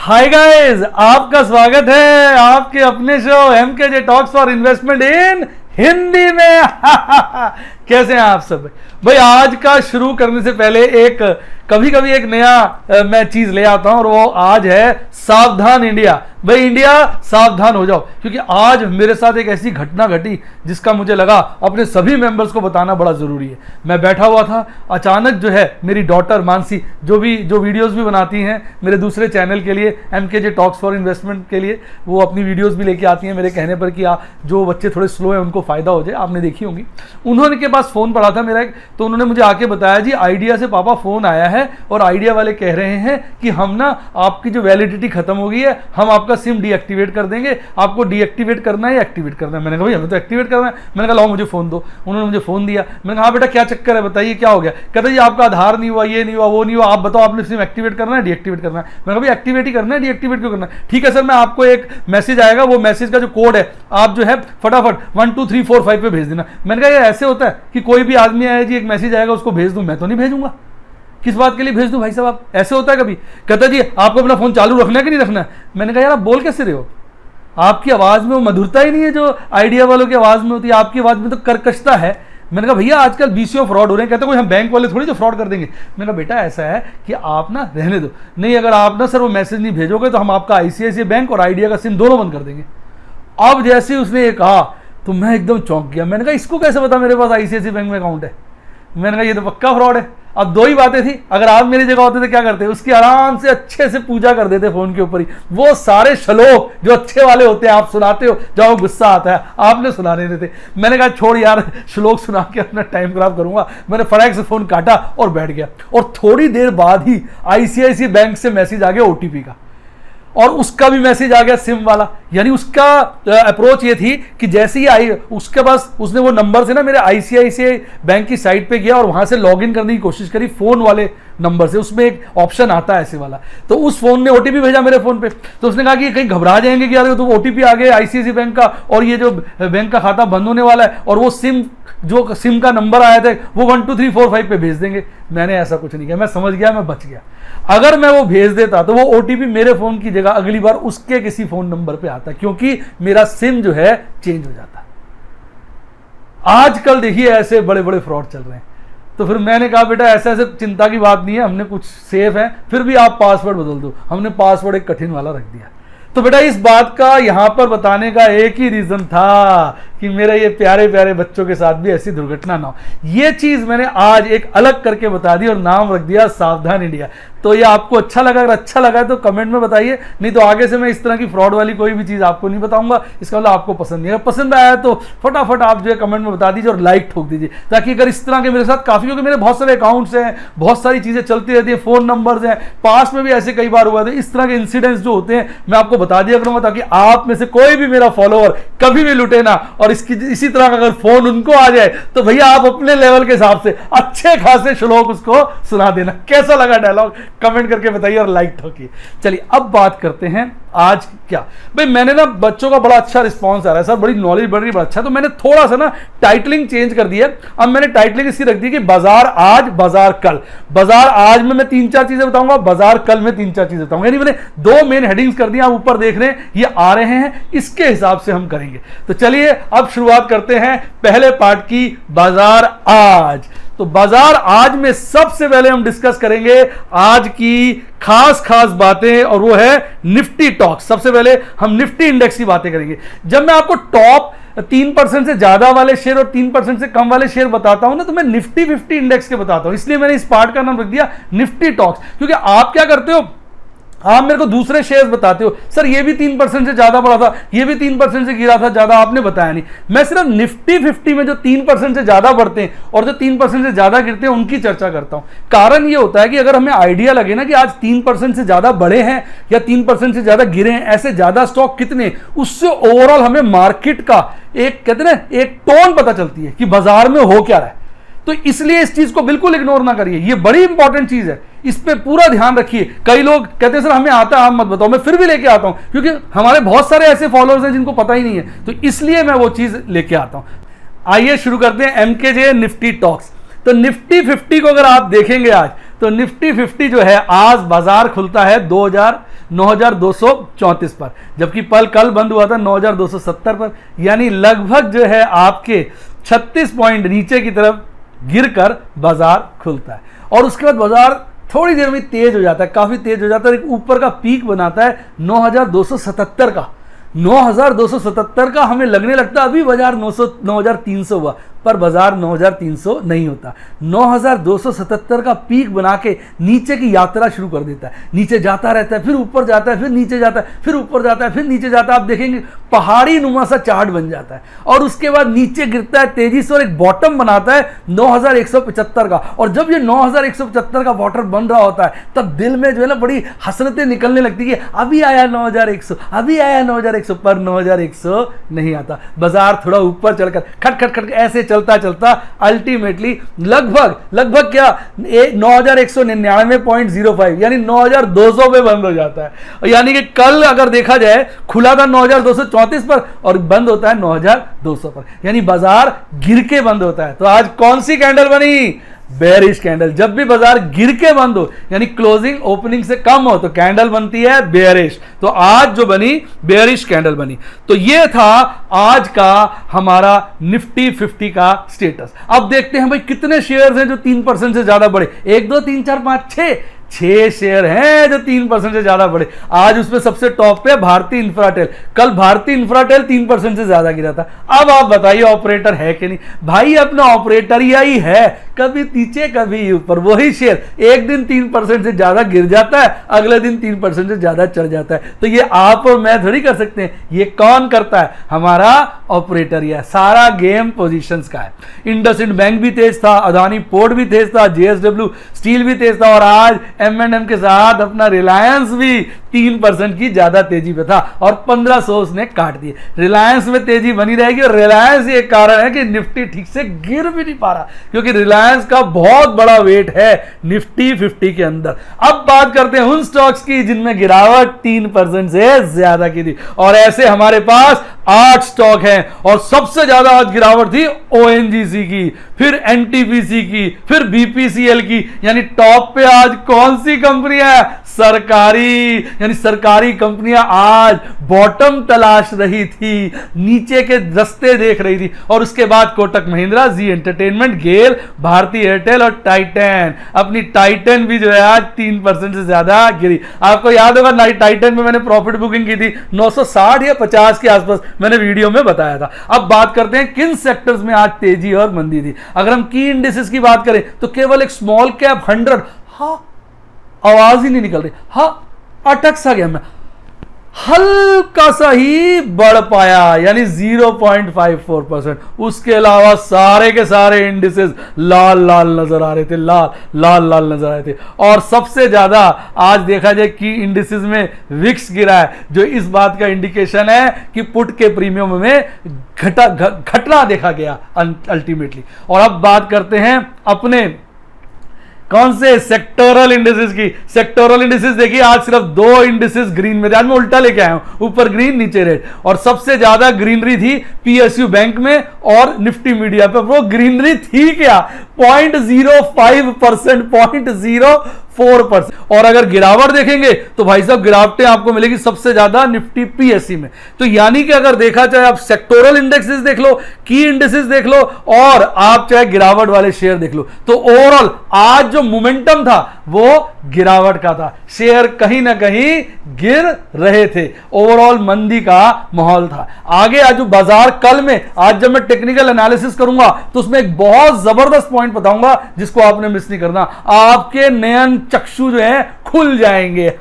Hi guys, आपका स्वागत है आपके अपने show MKJ talks for investment in Hindi में। कैसे हैं आप सब भाई? आज का शुरू करने से पहले एक कभी कभी एक नया मैं चीज ले आता हूं और वो आज है सावधान इंडिया। भाई इंडिया सावधान हो जाओ, क्योंकि आज मेरे साथ एक ऐसी घटना घटी जिसका मुझे लगा अपने सभी मेंबर्स को बताना बड़ा जरूरी है। मैं बैठा हुआ था, अचानक जो है मेरी डॉटर मानसी जो वीडियोस भी बनाती हैं मेरे दूसरे चैनल के लिए, एमकेजे टॉक्स फॉर इन्वेस्टमेंट के लिए, वो अपनी वीडियोस भी लेके आती हैं मेरे कहने पर कि जो बच्चे थोड़े स्लो हैं उनको फायदा हो जाए। आपने देखी होंगी। उन्होंने के पास फोन पड़ा था मेरा एक, तो उन्होंने मुझे आके बताया जी आइडिया से पापा फोन आया है और आइडिया वाले कह रहे हैं कि हम ना आपकी जो वैलिडिटी खत्म हो गई है, हम आपका सिम डीएक्टिवेट कर देंगे। आपको डीएक्टिवेट करना है या एक्टिवेट करना है? मैंने कहा भाई हमें तो एक्टिवेट करना है। मैंने कहा लाओ मुझे फोन दो। उन्होंने मुझे फोन दिया। मैंने कहा हाँ बेटा क्या चक्कर है, बताइए क्या हो गया? कहते जी आपका आधार नहीं हुआ, ये नहीं हुआ, वो नहीं हुआ, आप बताओ आपने सिम एक्टिवेट करना है डीएक्टिवेट करना है? मैंने कहा भाई एक्टिवेट ही करना है, डीएक्टिवेट क्यों करना है? ठीक है सर, मैं आपको एक मैसेज आएगा, वो मैसेज का जो कोड है आप जो है फटाफट 1 2 3 4 5 पे भेज देना। मैंने कहा ये ऐसे होता है कि कोई भी आदमी आया जी एक मैसेज आएगा उसको भेज दूं? मैं तो नहीं भेजूंगा। किस बात के लिए भेज दूं भाई साहब? आप ऐसे होता है कभी? कहता जी आपको अपना फोन चालू रखना है कि नहीं रखना है? मैंने कहा यार आप बोल कैसे रहे हो? आपकी आवाज में वो मधुरता ही नहीं है जो आइडिया वालों की आवाज में होती है। आपकी आवाज में तो कर्कशता है। मैंने कहा भैया आजकल बीसीओ फ्रॉड हो रहे हैं। कहते कोई हम बैंक वाले थोड़ी जो फ्रॉड कर देंगे। मैंने कहा बेटा ऐसा है कि आप ना रहने दो, नहीं अगर आप ना सर वो मैसेज नहीं भेजोगे तो हम आपका आईसीआईसीआई बैंक और आइडिया का सिम दोनों बंद कर देंगे। अब जैसे उसने ये कहा तो मैं एकदम चौंक गया। मैंने कहा इसको कैसे पता मेरे पास आईसीआईसीआई बैंक में अकाउंट है? मैंने कहा ये तो पक्का फ्रॉड है। अब दो ही बातें थी, अगर आप मेरी जगह होते तो क्या करते? उसकी आराम से अच्छे से पूजा कर देते फोन के ऊपर ही। वो सारे श्लोक जो अच्छे वाले होते हैं आप सुनाते हो, जब गुस्सा आता है आपने सुनाने देते। मैंने कहा छोड़ यार, श्लोक सुना के अपना टाइम खराब करूंगा। मैंने फटाक से फोन काटा और बैठ गया। और थोड़ी देर बाद ही आईसीआईसीआई बैंक से मैसेज आ गया ओटीपी का, और उसका भी मैसेज आ गया सिम वाला। यानी उसका अप्रोच ये थी कि जैसे ही आई उसके पास उसने वो नंबर से ना मेरे आईसीआईसीआई बैंक की साइट पे गया और वहां से लॉगिन करने की कोशिश करी फोन वाले नंबर से। उसमें एक ऑप्शन आता है ऐसे वाला, तो उस फोन ने ओटीपी भेजा मेरे फोन पे। तो उसने कहा कि कहीं घबरा जाएंगे कि यार तो ओटीपी आ गया आईसीआईसीआई बैंक का और ये जो बैंक का खाता बंद होने वाला है और वो सिम का नंबर आया था वो 1 2 3 4 5 पे भेज देंगे। मैंने ऐसा कुछ नहीं किया, मैं समझ गया, मैं बच गया। अगर मैं वो भेज देता तो वो ओटीपी मेरे फोन की जगह अगली बार उसके किसी फोन नंबर पे आता, क्योंकि मेरा सिम जो है चेंज हो जाता। आजकल देखिए ऐसे बड़े बड़े फ्रॉड चल रहे हैं। तो फिर मैंने कहा बेटा ऐसे ऐसे चिंता की बात नहीं है, हमने कुछ सेफ है, फिर भी आप पासवर्ड बदल दो। हमने पासवर्ड एक कठिन वाला रख दिया। तो बेटा इस बात का यहां पर बताने का एक ही रीजन था कि मेरे ये प्यारे प्यारे बच्चों के साथ भी ऐसी दुर्घटना ना हो। ये चीज मैंने आज एक अलग करके बता दी और नाम रख दिया सावधान इंडिया। तो ये आपको अच्छा लगा? अगर अच्छा लगा है तो कमेंट में बताइए, नहीं तो आगे से मैं इस तरह की फ्रॉड वाली कोई भी चीज आपको नहीं बताऊंगा। इसका मतलब आपको पसंद नहीं है। अगर पसंद आया तो फटाफट आप जो है कमेंट में बता दीजिए और लाइक ठोक दीजिए, ताकि अगर इस तरह के मेरे साथ काफी, क्योंकि मेरे बहुत सारे अकाउंट्स हैं, बहुत सारी चीजें चलती रहती है, फोन नंबर्स हैं, पास में भी ऐसे कई बार हुआ था। इस तरह के इंसिडेंट्स जो होते हैं मैं आपको बता दिया करूंगा, ताकि आप में से कोई भी मेरा फॉलोअर कभी भी लुटे ना। और इसी तरह का अगर फोन उनको आ जाए तो भैया आप अपने लेवल के हिसाब से अच्छे खासे श्लोक उसको सुना देना। कैसा लगा डायलॉग कमेंट करके बताइए और लाइक ठोकिए। चलिए अब बात करते हैं आज क्या। भाई मैंने ना बच्चों का बड़ा अच्छा रिस्पांस आ रहा है, सर बड़ी नॉलेज बढ़ रही है, बड़ा अच्छा। तो मैंने थोड़ा सा ना टाइटलिंग चेंज कर दी है। अब मैंने टाइटलिंग इसकी रख दी कि बाजार आज बाजार कल। बाजार आज में मैं 3-4 चीजें बताऊंगा, बाजार कल में 3-4 चीजें बताऊंगा। यानी मैंने 2 मेन हेडिंग्स कर दी, आप ऊपर देख रहे हैं ये आ रहे हैं, इसके हिसाब से हम करेंगे। तो चलिए अब शुरुआत करते हैं पहले पार्ट की, बाजार आज। तो बाजार आज में सबसे पहले हम डिस्कस करेंगे आज की खास बातें, और वो है निफ्टी टॉक्स। सबसे पहले हम निफ्टी इंडेक्स की बातें करेंगे। जब मैं आपको टॉप 3% से ज्यादा वाले शेयर और 3% से कम वाले शेयर बताता हूं ना, तो मैं निफ्टी 50 इंडेक्स के बताता हूं। इसलिए मैंने इस पार्ट का नाम रख दिया निफ्टी टॉक्स। क्योंकि आप क्या करते हो, आप मेरे को दूसरे शेयर्स बताते हो, सर ये भी 3% से ज्यादा बढ़ा था, ये भी 3% से गिरा था, ज्यादा आपने बताया नहीं। मैं सिर्फ निफ्टी 50 में जो 3% से ज्यादा बढ़ते हैं और जो 3% से ज्यादा गिरते हैं उनकी चर्चा करता हूं। कारण ये होता है कि अगर हमें आइडिया लगे ना कि आज 3% से ज्यादा बढ़े हैं या 3% से ज्यादा गिरे हैं, ऐसे ज्यादा स्टॉक कितने, उससे ओवरऑल हमें मार्केट का एक कहते हैं ना एक टोन पता चलती है कि बाजार में हो क्या रहा है। तो इसलिए इस चीज को बिल्कुल इग्नोर ना करिए, ये बड़ी इंपॉर्टेंट चीज है, इस पे पूरा ध्यान रखिए। कई लोग कहते हैं सर हमें आता है, आप मत बताओ। मैं फिर भी लेके आता हूं, क्योंकि हमारे बहुत सारे ऐसे फॉलोअर्स हैं जिनको पता ही नहीं है, तो इसलिए मैं वो चीज लेके आता हूं। आइए शुरू करते हैं एमकेजे निफ्टी टॉक्स। तो निफ्टी 50 को अगर आप देखेंगे आज, तो निफ्टी 50 जो है आज बाजार खुलता है 9234 पर, जबकि कल बंद हुआ था 9270 पर, यानी लगभग जो है आपके 36 पॉइंट नीचे की तरफ गिरकर बाजार खुलता है और उसके बाद बाजार थोड़ी देर में तेज हो जाता है, काफी तेज हो जाता है, एक ऊपर का पीक बनाता है 9277 का। 9277 का हमें लगने लगता है अभी बाजार 9300 हुआ, पर बाजार 9300 नहीं होता। 9277 का पीक बना के नीचे की यात्रा शुरू कर देता है, नीचे जाता रहता है, फिर ऊपर जाता है, फिर नीचे जाता है, फिर ऊपर जाता है, फिर नीचे जाता है। आप देखेंगे पहाड़ी नुमा सा चार्ट बन जाता है और उसके बाद नीचे गिरता है तेजी से और एक बॉटम बनाता है 9175 का। और जब ये 9175 का बॉटम बन रहा होता है तब दिल में जो है ना बड़ी हसरतें निकलने लगती है, अभी आया 9100, अभी आया 9100, पर 9100 नहीं आता। बाजार थोड़ा ऊपर चढ़कर खट खट खट ऐसे चलता चलता अल्टीमेटली लगभग क्या 9199.05 यानी 9200 पे बंद हो जाता है। यानी कि कल अगर देखा जाए खुला था 9234 पर और बंद होता है 9200 पर, यानी बाजार गिर के बंद होता है। तो आज कौन सी कैंडल बनी? Bearish candle. जब भी बाजार गिर के बंद हो यानी क्लोजिंग ओपनिंग से कम हो तो कैंडल बनती है बेयरिश। तो आज जो बनी बेयरिश कैंडल बनी। तो ये था आज का हमारा निफ्टी 50 का स्टेटस। अब देखते हैं भाई कितने शेयर्स हैं जो 3% से ज्यादा बढ़े। 1 2 3 4 5 6 शेयर हैं जो 3% से ज्यादा बढ़े। आज उसमें सबसे टॉप पे भारतीय इंफ्राटेल। कल भारतीय इंफ्राटेल 3% से ज्यादा गिरा था। अब आप बताइए ऑपरेटर है कि नहीं? भाई अपना ऑपरेटर ही है, कभी नीचे कभी ऊपर। वही शेयर एक दिन 3% से ज्यादा गिर जाता है, अगले दिन 3% से ज्यादा चढ़ जाता है। तो ये आप और मैं थोड़ी कर सकते हैं, ये कौन करता है? हमारा ऑपरेटर ही है। सारा गेम पोजीशंस का है। इंडसइंड बैंक भी तेज था, अदानी पोर्ट भी तेज था, जेएसडब्ल्यू स्टील भी तेज था और आज M&M के साथ अपना रिलायंस भी 3% की ज्यादा तेजी पे था और 1500 उसने काट दिए। रिलायंस में तेजी बनी रहेगी और रिलायंस ये कारण है कि निफ्टी ठीक से गिर भी नहीं पा रहा, क्योंकि रिलायंस का बहुत बड़ा वेट है निफ्टी 50 के अंदर। अब बात करते हैं उन स्टॉक्स की जिनमें गिरावट 3% से ज्यादा की थी और ऐसे हमारे पास 8 स्टॉक हैं और सबसे ज्यादा आज गिरावट थी ONGC की, फिर NTPC की, फिर BPCL की। यानी टॉप पे आज कौन सी कंपनियां? सरकारी, यानी सरकारी कंपनियां आज बॉटम तलाश रही थी, नीचे के रास्ते देख रही थी। और उसके बाद कोटक महिंद्रा, जी एंटरटेनमेंट, गेल, भारती एयरटेल और टाइटन। अपनी टाइटन भी जो है आज 3% से ज्यादा गिरी। आपको याद होगा टाइटन में मैंने प्रॉफिट बुकिंग की थी 960 या 50 के आसपास, मैंने वीडियो में बताया था। अब बात करते हैं किन सेक्टर्स में आज तेजी और मंदी थी। अगर हम की इंडिसेस की बात करें तो केवल एक स्मॉल कैप 100, हाँ आवाज ही नहीं निकल रही, हाँ अटक सा गया मैं, हल्का सा ही बढ़ पाया यानी 0.54%। उसके अलावा सारे के सारे इंडिसेस लाल लाल नजर आ रहे थे, लाल लाल नजर आ रहे थे। और सबसे ज्यादा आज देखा जाए कि इंडिसेस में विक्स गिरा है, जो इस बात का इंडिकेशन है कि पुट के प्रीमियम में घटना देखा गया अल्टीमेटली। और अब बात करते हैं अपने कौन से सेक्टोरल इंडिसेस की। सेक्टोरल इंडिसेस देखिए आज सिर्फ 2 इंडिसेस ग्रीन में थे। आज मैं उल्टा लेके आया हूं, ऊपर ग्रीन नीचे रेड। और सबसे ज्यादा ग्रीनरी थी PSU बैंक में और निफ्टी मीडिया पे। वो ग्रीनरी थी क्या? 0.05%, 0.04%। और अगर गिरावट देखेंगे तो भाई साहब गिरावटें आपको मिलेगी सबसे ज्यादा निफ्टी PSE में। तो यानी कि अगर देखा चाहे आप सेक्टोरल इंडेक्सेस देख लो, की इंडेक्सेस देख लो और आप चाहे गिरावट वाले शेयर देख लो, तो ओवरऑल आज जो मोमेंटम था वो गिरावट का था। शेयर कहीं ना कहीं गिर रहे थे, ओवरऑल मंदी का माहौल था। आगे आज जो बाजार कल में, आज जब मैं टेक्निकल एनालिसिस करूंगा तो उसमें एक बहुत जबरदस्त पॉइंट बताऊंगा जिसको आपने मिस नहीं करना। आपके नयन चक्षु जो है खुल जाएंगे।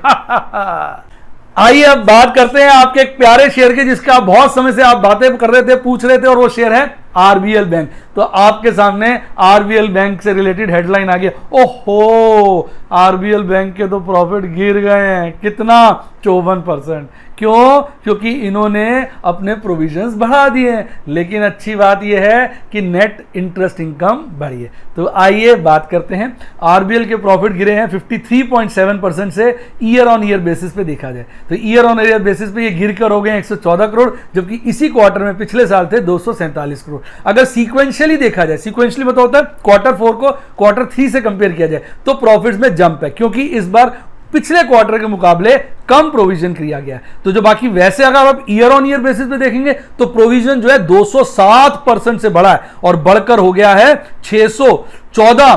आइए अब बात करते हैं आपके एक प्यारे शेयर की, जिसका बहुत समय से आप बातें कर रहे थे, पूछ रहे थे, और वो शेयर है RBL बैंक। तो आपके सामने RBL बैंक से रिलेटेड हेडलाइन आ गया। ओहो, RBL बैंक के तो प्रॉफिट गिर गए हैं। कितना? 54%। क्यों? क्योंकि इन्होंने अपने प्रोविजंस बढ़ा दिए हैं। लेकिन अच्छी बात यह है कि नेट इंटरेस्ट इनकम बढ़ी है। तो आइए बात करते हैं। RBL के प्रॉफिट गिरे हैं 53.7% से ईयर ऑन ईयर बेसिस पे देखा जाए तो ईयर ऑन ईयर बेसिस पे ये गिर कर हो गए 114 करोड़, जबकि इसी क्वार्टर में पिछले साल थे 247 करोड़। अगर सीक्वेंशियली देखा जाए, सीक्वेंशियली मतलब होता है क्वार्टर 4 को क्वार्टर 3 से कंपेयर किया जाए, तो प्रॉफिट्स में जंप है, क्योंकि इस बार पिछले क्वार्टर के मुकाबले कम प्रोविजन किया गया है। तो जो बाकी वैसे अगर आप ईयर ऑन ईयर बेसिस पे देखेंगे तो प्रोविजन जो है 207% से बढ़ा है और बढ़कर हो गया है 614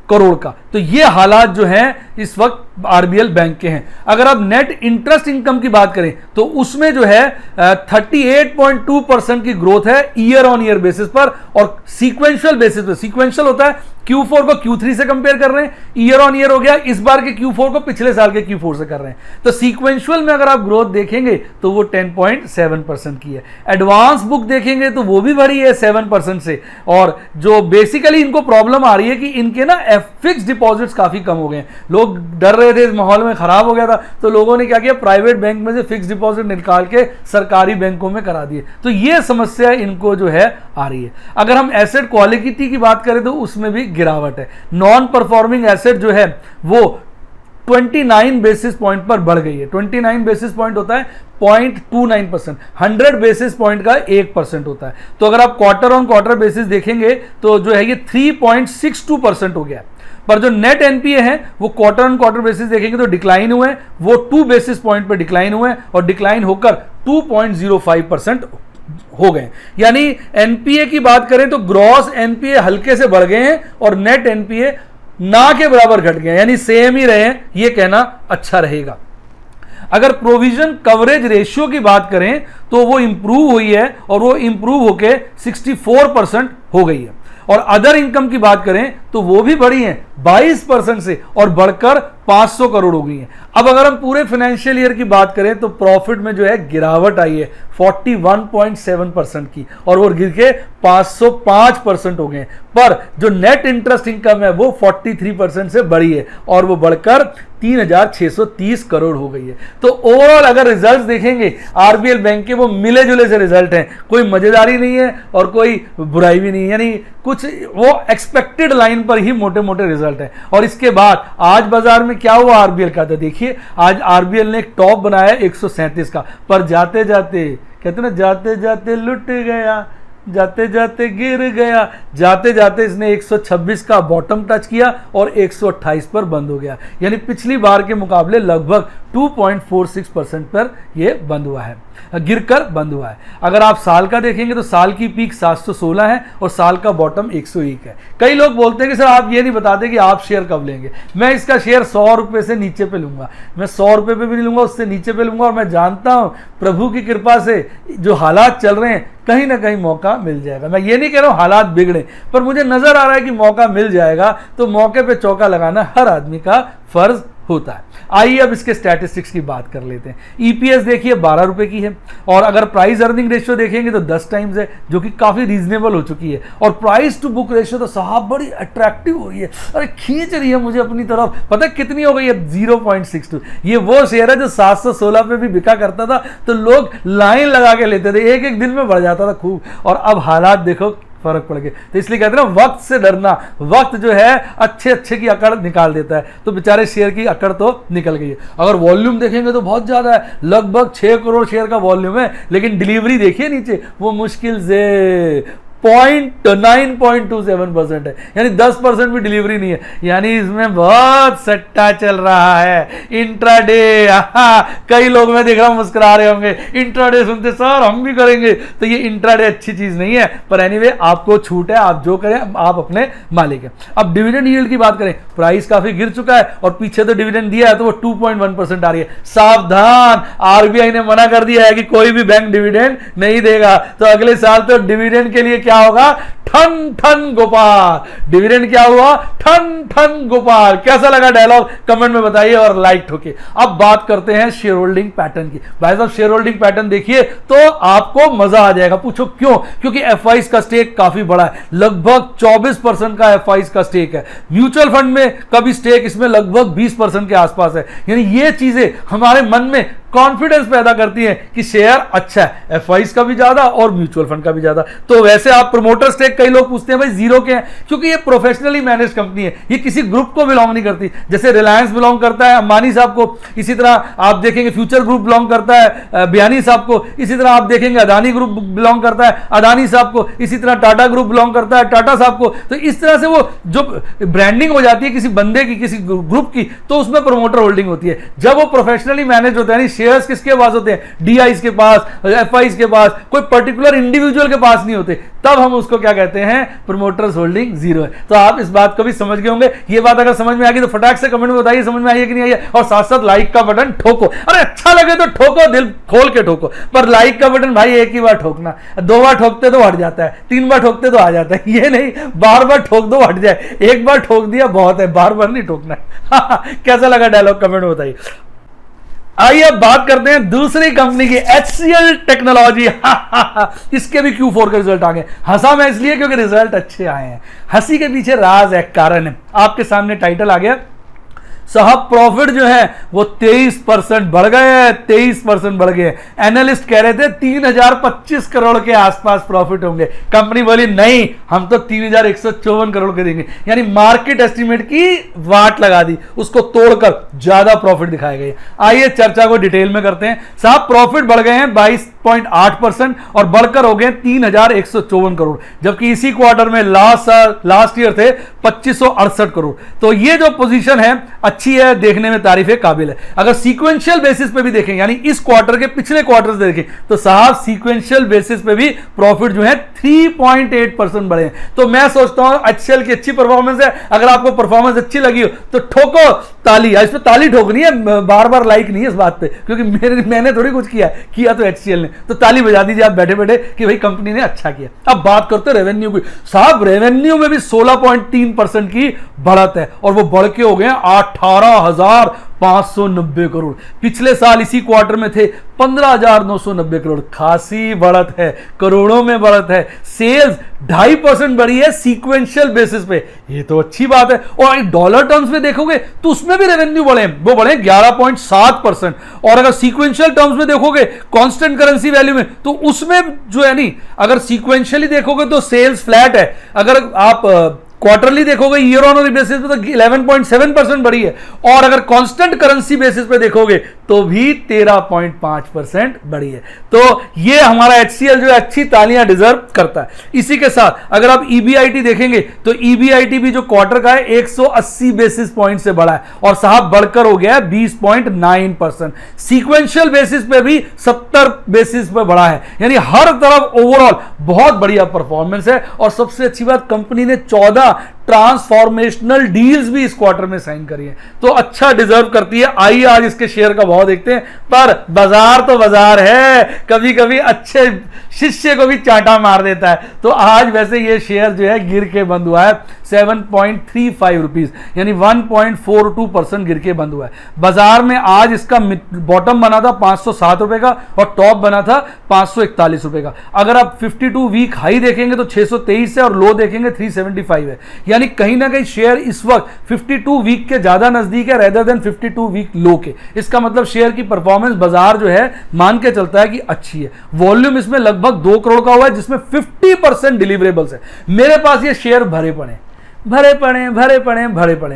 करोड़ का। तो ये हालात जो हैं इस वक्त आरबीएल बैंक के हैं। अगर आप नेट इंटरेस्ट इनकम की बात करें तो उसमें जो है 38.2% की ग्रोथ है ईयर ऑन ईयर बेसिस पर और सीक्वेंशियल बेसिस पर। सीक्वेंशियल होता है Q4 को Q3 से कंपेयर कर रहे हैं, ईयर ऑन ईयर हो गया इस बार के Q4 को पिछले साल के Q4 से कर रहे हैं। तो सीक्वेंशियल में अगर आप ग्रोथ देखेंगे तो वो 10.7% की है। एडवांस बुक देखेंगे तो वो भी बढ़ी है 7% से। और जो बेसिकली इनको प्रॉब्लम आ रही है कि इनके ना फिक्स डिपॉजिट्स काफी कम हो गए हैं। लोग डर रहे थे, इस माहौल में खराब हो गया था, तो लोगों ने क्या किया, प्राइवेट बैंक में से फिक्स डिपॉजिट निकाल के सरकारी बैंकों में करा दिए। तो ये समस्या इनको जो है आ रही है। अगर हम एसेट क्वालिटी की बात करें तो उसमें भी गिरावट है। नॉन परफॉर्मिंग एसेट जो है वो 29 बेसिस पॉइंट पर बढ़ गई है। 29 बेसिस पॉइंट होता है 0.29%, 100 बेसिस पॉइंट का 1% होता है। तो अगर आप क्वार्टर ऑन क्वार्टर बेसिस देखेंगे तो जो है ये 3.62% हो गया। पर जो नेट एनपीए है वो क्वार्टर ऑन क्वार्टर बेसिस देखेंगे तो डिक्लाइन हुए, वो 2 बेसिस पॉइंट पर डिक्लाइन हुए और डिक्लाइन होकर 2.05% हो गए। यानी एनपीए की बात करें तो ग्रॉस एनपीए हल्के से बढ़ गए हैं और नेट एनपीए ना के बराबर घट गए, यानी सेम ही रहे, ये कहना अच्छा रहेगा। अगर प्रोविजन कवरेज रेशियो की बात करें तो वो इंप्रूव हुई है और वो इंप्रूव होके 64% हो गई है। और अदर इनकम की बात करें तो वो भी बढ़ी है 22% से और बढ़कर 500 करोड़ हो गई है। अब अगर हम पूरे फाइनेंशियल ईयर की बात करें तो प्रॉफिट में जो है गिरावट आई है 41.7% की और वो गिर के 505% हो गए। पर जो नेट इंटरेस्ट इनकम है वो 43% से बढ़ी है और वो बढ़कर 3630 करोड़ हो गई है। तो ओवरऑल अगर रिजल्ट्स देखेंगे आरबीएल बैंक के वो मिले जुले से रिजल्ट हैं, कोई मजेदारी नहीं है और कोई बुराई भी नहीं है, यानी कुछ वो एक्सपेक्टेड लाइन पर ही मोटे मोटे रिजल्ट है। और इसके बाद आज बाजार में क्या हुआ आरबीएल का, तो देखिए आज आरबीएल ने एक टॉप बनाया 137 का, पर जाते जाते कहते ना जाते जाते लुट गया, जाते जाते गिर गया, जाते जाते इसने 126 का बॉटम टच किया और 128 पर बंद हो गया। यानी पिछली बार के मुकाबले लगभग 2.46% पर यह बंद हुआ है, गिरकर बंद हुआ है। अगर आप साल का देखेंगे तो साल की पीक 716 है और साल का बॉटम 101 है। कई लोग बोलते हैं कि सर आप ये नहीं बताते कि आप शेयर कब लेंगे। मैं इसका शेयर 100 रुपए से नीचे पे लूंगा, मैं 100 रुपए पे भी नहीं लूंगा, उससे नीचे पे लूंगा। और मैं जानता हूं प्रभु की कृपा से जो हालात चल रहे हैं कहीं ना कहीं मौका मिल जाएगा। मैं ये नहीं कह रहा हूं हालात बिगड़े, पर मुझे नजर आ रहा है कि मौका मिल जाएगा। तो मौके पे चौका लगाना हर आदमी का फर्ज होता है। आइए अब इसके स्टैटिस्टिक्स की बात कर लेते हैं। ईपीएस देखिए 12 रुपए की है और अगर प्राइस अर्निंग रेशियो देखेंगे तो 10 टाइम्स है, जो कि काफी रीजनेबल हो चुकी है। और प्राइस टू बुक रेशियो तो साहब बड़ी अट्रैक्टिव हो रही है, अरे खींच रही है मुझे अपनी तरफ। पता है कितनी हो गई है? 0.62। ये वो शेयर है जो 716 पे भी बिका करता था तो लोग लाइन लगा के लेते थे, एक एक दिन में बढ़ जाता था खूब। और अब हालात देखो फर्क पड़ गया। तो इसलिए कहते हैं ना वक्त से डरना, वक्त जो है अच्छे अच्छे की अकड़ निकाल देता है। तो बेचारे शेयर की अकड़ तो निकल गई है। अगर वॉल्यूम देखेंगे तो बहुत ज्यादा है, लगभग 6 करोड़ शेयर का वॉल्यूम है, लेकिन डिलीवरी देखिए नीचे वो मुश्किल से 9.27% है, यानी 10% भी डिलीवरी नहीं है। यानी इसमें बहुत सट्टा चल रहा है। इंट्राडे, कई लोग मैं देख रहा हूं मुस्कुरा रहे होंगे, इंट्राडे सुनते सर हम भी करेंगे। तो ये इंट्राडे अच्छी चीज नहीं है, पर एनीवे आपको छूट है, आप जो करें आप अपने मालिक हैं। अब डिविडेंड यील्ड की बात करें, प्राइस काफी गिर चुका है और पीछे तो डिविडेंड दिया है तो वो 2.1% आ रही है। सावधान, आरबीआई ने मना कर दिया है कि कोई भी बैंक डिविडेंड नहीं देगा। तो अगले साल तो डिविडेंड के लिए क्या होगा? ठन ठन गोपाल। डिविडेंड क्या हुआ? ठन ठन गोपाल। कैसा लगा डायलॉग कमेंट में बताइए और लाइक ठोके। अब बात करते हैं शेयर होल्डिंग पैटर्न की। भाई साहब शेयर होल्डिंग पैटर्न देखिए तो आपको मजा आ जाएगा। पूछो क्यों? क्योंकि एफआईज का स्टेक काफी बड़ा है, लगभग 24% का एफआईज का स्टेक है। म्यूचुअल फंड में कभी स्टेक इसमें लगभग 20% के आसपास है। यानी ये चीजें हमारे मन में कॉन्फिडेंस पैदा करती हैं कि शेयर अच्छा है, एफआईज का भी ज्यादा और म्यूचुअल फंड का भी ज्यादा। तो वैसे आप प्रमोटर स्टेक, कई लोग पूछते हैं भाई जीरो के हैं, क्योंकि ये प्रोफेशनली मैनेज कंपनी है, ये किसी ग्रुप को बिलोंग नहीं करती। जैसे रिलायंस बिलोंग करता है अंबानी साहब को, इसी तरह आप देखेंगे फ्यूचर ग्रुप बिलोंग करता है बियानी साहब को, इसी तरह आप देखेंगे अदानी ग्रुप बिलोंग करता है अदानी साहब को, इसी तरह टाटा ग्रुप बिलोंग करता है टाटा साहब को। तो इस तरह से वो जो ब्रांडिंग हो जाती है किसी बंदे की, किसी ग्रुप की, तो उसमें प्रमोटर होल्डिंग होती है। जब वो प्रोफेशनली मैनेज होता है, शेयर्स किसके पास होते हैं, डीआईज के पास, एफआईज के पास, कोई पर्टिकुलर इंडिविजुअल के पास नहीं होते, तब हम उसको क्या कहते हैं, प्रमोटर्स होल्डिंग जीरो है। तो आप इस बात को भी समझ गए होंगे। ये बात अगर समझ में आ गई तो फटाक से कमेंट में बताइए समझ में आई है कि नहीं आई है, और साथ साथ लाइक का बटन ठोको। अरे अच्छा लगे तो ठोको, दिल खोल के ठोको, पर लाइक का बटन भाई एक ही बार ठोकना, 2 बार ठोकते तो हट जाता है, 3 बार ठोकते तो आ जाता है, ये नहीं बार बार ठोक दो हट जाए, एक बार ठोक दिया बहुत है, बार बार नहीं ठोकना है। कैसा लगा डायलॉग, कमेंट में बताइए। आइए अब बात करते हैं दूसरी कंपनी की, HCL टेक्नोलॉजी। इसके भी Q4 के रिजल्ट आ गए। हंसा मैं इसलिए क्योंकि रिजल्ट अच्छे आए हैं। हंसी के पीछे राज है, कारण है। आपके सामने टाइटल आ गया साहब, प्रॉफिट जो है वो 23% बढ़ गए, 23% बढ़ गए। एनालिस्ट कह रहे थे 3025 करोड़ के आसपास प्रॉफिट होंगे, कंपनी बोली नहीं हम तो 3154 करोड़ के देंगे, यानी मार्केट एस्टिमेट की वाट लगा दी, उसको तोड़कर ज्यादा प्रॉफिट दिखाए गए। आइए चर्चा को डिटेल में करते हैं। साहब प्रॉफिट बढ़ गए हैं 22.8% और बढ़कर हो गए 3154 करोड़, जबकि इसी क्वार्टर में लास्ट ईयर थे 2568 करोड़। तो ये जो पोजीशन है अच्छी है, देखने में तारीफे काबिल है। अगर सीक्वेंशियल बेसिस पे भी देखें, यानी इस क्वार्टर के पिछले क्वार्टर से देखें, तो साहब सीक्वेंशियल बेसिस पे भी प्रॉफिट जो है 3.8% बढ़े हैं। तो मैं सोचता हूं HCL की अच्छी परफॉर्मेंस है। अगर आपको परफॉर्मेंस अच्छी लगी हो तो ठोको ताली, इस पे ताली ठोकनी है, बार बार लाइक नहीं है इस बात पे, क्योंकि मैंने थोड़ी कुछ किया तो HCL ने, तो ताली बजा दीजिए आप बैठे बैठे कि भाई कंपनी ने अच्छा किया। अब बात करते हैं रेवेन्यू की। साहब रेवेन्यू में भी 16.3% की बढ़त है और वो बढ़ के हो गए 18,590 करोड़। पिछले साल इसी क्वार्टर में थे 15,990 करोड़। खासी बढ़त है, करोड़ों में बढ़त है। सेल्स 2.5% बढ़ी है सीक्वेंशियल बेसिस पे, ये तो अच्छी बात है। और डॉलर टर्म्स में देखोगे तो उसमें भी रेवेन्यू बढ़े, वो बढ़े 11.7%। और अगर सीक्वेंशियल टर्म्स में देखोगे कांस्टेंट करेंसी वैल्यू में, तो उसमें जो है नहीं, अगर सीक्वेंशियली देखोगे तो सेल्स फ्लैट है, अगर आप क्वार्टरली देखोगे ईयर ऑन ईयर बेसिस पे तो 11.7% बढ़ी है, और अगर कांस्टेंट करेंसी बेसिस पे देखोगे तो भी 13.5% बढ़ी है। तो ये हमारा HCL जो है अच्छी तालियां डिजर्व करता है। इसी के साथ अगर आप EBIT देखेंगे तो EBIT भी जो क्वार्टर का है 180 बेसिस पॉइंट से बढ़ा है, और साहब बढ़कर हो गया है 20.9%। सीक्वेंशियल बेसिस पे भी 70 बेसिस पे बढ़ा है, यानी हर तरफ ओवरऑल बहुत बढ़िया परफॉर्मेंस है। और सबसे अच्छी बात, कंपनी ने 14 ट्रांसफॉर्मेशनल डील्स भी इस क्वार्टर में साइन करी है, तो अच्छा डिजर्व करती है। आइए आज इसके शेयर का भाव देखते हैं। पर बाजार तो बाजार है, कभी कभी अच्छे शिष्य को भी चाटा मार देता है। तो आज वैसे ये शेयर जो है गिर के बंद हुआ है 7.35 रुपीज, यानी 1.42% गिर के बंद हुआ है। बाजार में आज इसका बॉटम बना था 507 रुपए का और टॉप बना था 541 रुपए का। अगर आप 52 वीक हाई देखेंगे तो 623 है और लो देखेंगे 375 है, यानी कहीं ना कहीं शेयर इस वक्त 52 वीक के ज्यादा नजदीक है रेदर देन 52 वीक लो के। इसका मतलब शेयर की परफॉर्मेंस बाजार जो है मान के चलता है कि अच्छी है। वॉल्यूम इसमें लगभग 2 करोड़ का हुआ है, जिसमें 50% डिलीवरेबल्स है। मेरे पास ये शेयर भरे पड़े।